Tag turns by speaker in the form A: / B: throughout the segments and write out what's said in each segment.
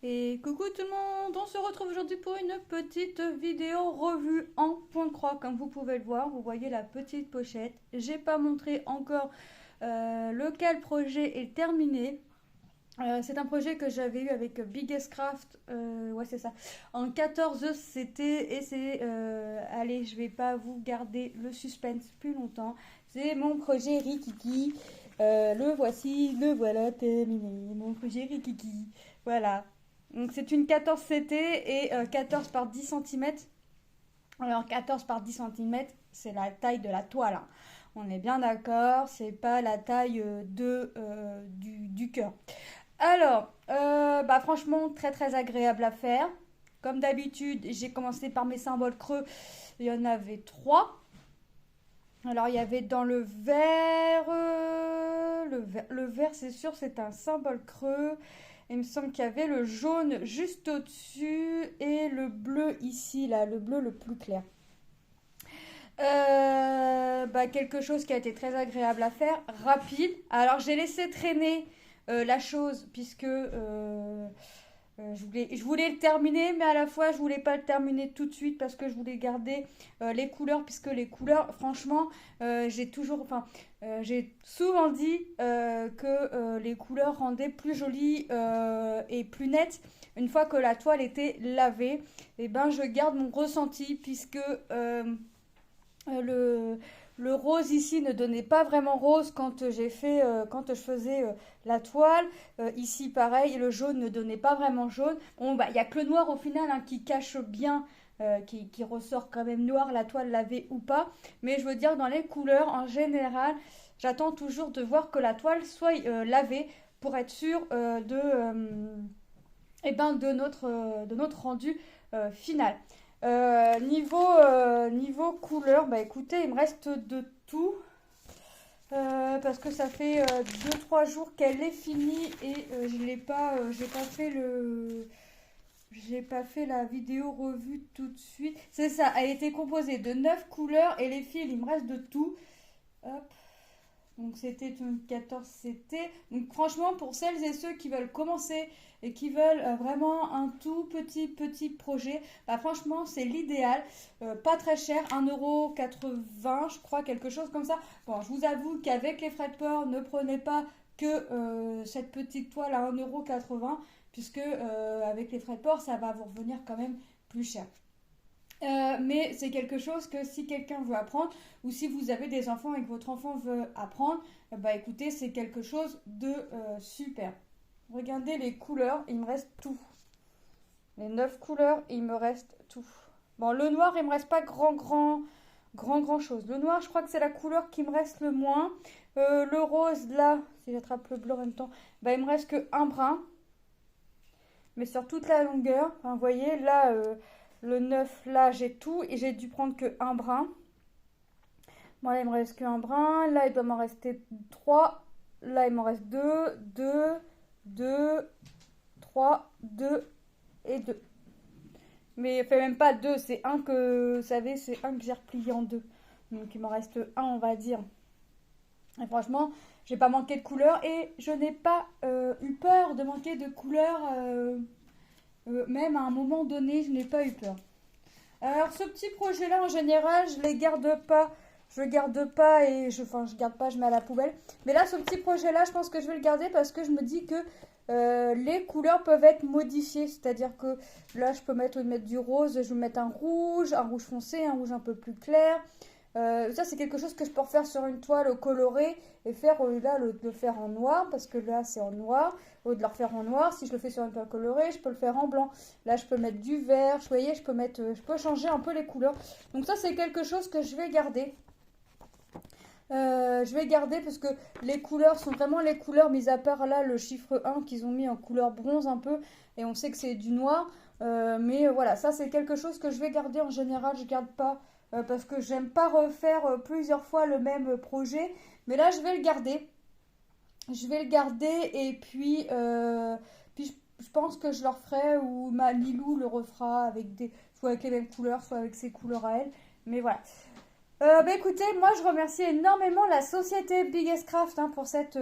A: Et coucou tout le monde, on se retrouve aujourd'hui pour une petite vidéo revue en point de croix. Comme vous pouvez le voir, vous voyez la petite pochette. J'ai pas montré encore lequel projet est terminé. C'est un projet que j'avais eu avec Biggest Craft, ouais c'est ça, en 14 CT et c'est, allez je vais pas vous garder le suspense plus longtemps, c'est mon projet Rikiki, le voici, le voilà terminé, mon projet Rikiki, voilà. Donc c'est une 14 CT et 14 par 10 centimètres. Alors 14 par 10 centimètres, c'est la taille de la toile, hein. On est bien d'accord, c'est pas la taille du cœur. Alors, bah franchement, très très agréable à faire. Comme d'habitude, j'ai commencé par mes symboles creux. Il y en avait trois. Alors, il y avait dans le vert, le vert, c'est sûr, c'est un symbole creux. Il me semble qu'il y avait le jaune juste au-dessus et le bleu ici, là, le bleu le plus clair. Bah, quelque chose qui a été très agréable à faire, rapide. Alors j'ai laissé traîner la chose puisque je voulais le terminer, mais à la fois je voulais pas le terminer tout de suite parce que je voulais garder les couleurs, puisque les couleurs, franchement, j'ai souvent dit que les couleurs rendaient plus jolies et plus nettes une fois que la toile était lavée. Et ben je garde mon ressenti puisque le, le rose ici ne donnait pas vraiment rose quand je faisais la toile. Ici, pareil, le jaune ne donnait pas vraiment jaune. Bon, bah, il n'y a que le noir au final, hein, qui cache bien, qui ressort quand même noir, la toile lavée ou pas. Mais je veux dire, dans les couleurs, en général, j'attends toujours de voir que la toile soit lavée pour être sûre de notre rendu final. Niveau couleur, bah écoutez, il me reste de tout. Parce que ça fait 2-3 jours qu'elle est finie et j'ai pas fait j'ai pas fait la vidéo revue tout de suite. C'est ça, elle était composée de 9 couleurs et les fils, il me reste de tout. Hop. Donc c'était une 14 CT. Donc franchement, pour celles et ceux qui veulent commencer et qui veulent vraiment un tout petit projet, bah franchement c'est l'idéal. Pas très cher, 1,80 € je crois, quelque chose comme ça. Bon, je vous avoue qu'avec les frais de port, ne prenez pas que cette petite toile à 1,80 € puisque avec les frais de port, ça va vous revenir quand même plus cher. Mais c'est quelque chose que si quelqu'un veut apprendre ou si vous avez des enfants et que votre enfant veut apprendre, bah écoutez, c'est quelque chose de super. Regardez les couleurs, il me reste tout. Les 9 couleurs, il me reste tout. Bon, le noir, il me reste pas grand chose. Le noir, je crois que c'est la couleur qui me reste le moins. Le rose, là, si j'attrape le bleu en même temps, bah il me reste que un brin. Mais sur toute la longueur, enfin, vous voyez, là... le 9, là, j'ai tout et j'ai dû prendre que un brin. Bon, là, il me reste qu'un brin. Là, il doit m'en rester 3. Là, il m'en reste 2, 2, 2, 3, 2 et 2. Mais il fait même pas 2, c'est un que, vous savez, c'est un que j'ai replié en deux. Donc, il m'en reste un, on va dire. Et franchement, j'ai pas manqué de couleurs et je n'ai pas eu peur de manquer de couleurs. Même à un moment donné, je n'ai pas eu peur. Alors ce petit projet-là, en général, je les garde pas. Je le garde pas je garde pas, je mets à la poubelle. Mais là, ce petit projet-là, je pense que je vais le garder parce que je me dis que les couleurs peuvent être modifiées. C'est-à-dire que là, je peux mettre du rose, je vais mettre un rouge foncé, un rouge un peu plus clair. Ça, c'est quelque chose que je peux refaire sur une toile colorée et faire au lieu là le faire en noir parce que là, c'est en noir. Au lieu de le refaire en noir, si je le fais sur une toile colorée, je peux le faire en blanc. Là, je peux mettre du vert. Vous voyez, je peux changer un peu les couleurs. Donc ça, c'est quelque chose que je vais garder. Je vais garder parce que les couleurs sont vraiment les couleurs, mis à part là le chiffre 1 qu'ils ont mis en couleur bronze un peu. Et on sait que c'est du noir. Mais voilà, ça c'est quelque chose que je vais garder en général. Je garde pas parce que j'aime pas refaire plusieurs fois le même projet. Mais là, je vais le garder. Je vais le garder et puis je pense que je le referai ou ma Lilou le refera soit avec les mêmes couleurs, soit avec ses couleurs à elle. Mais voilà. Bah écoutez, moi je remercie énormément la société Biggest Craft, hein, pour cette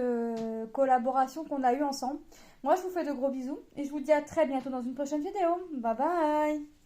A: collaboration qu'on a eue ensemble. Moi, je vous fais de gros bisous et je vous dis à très bientôt dans une prochaine vidéo. Bye bye!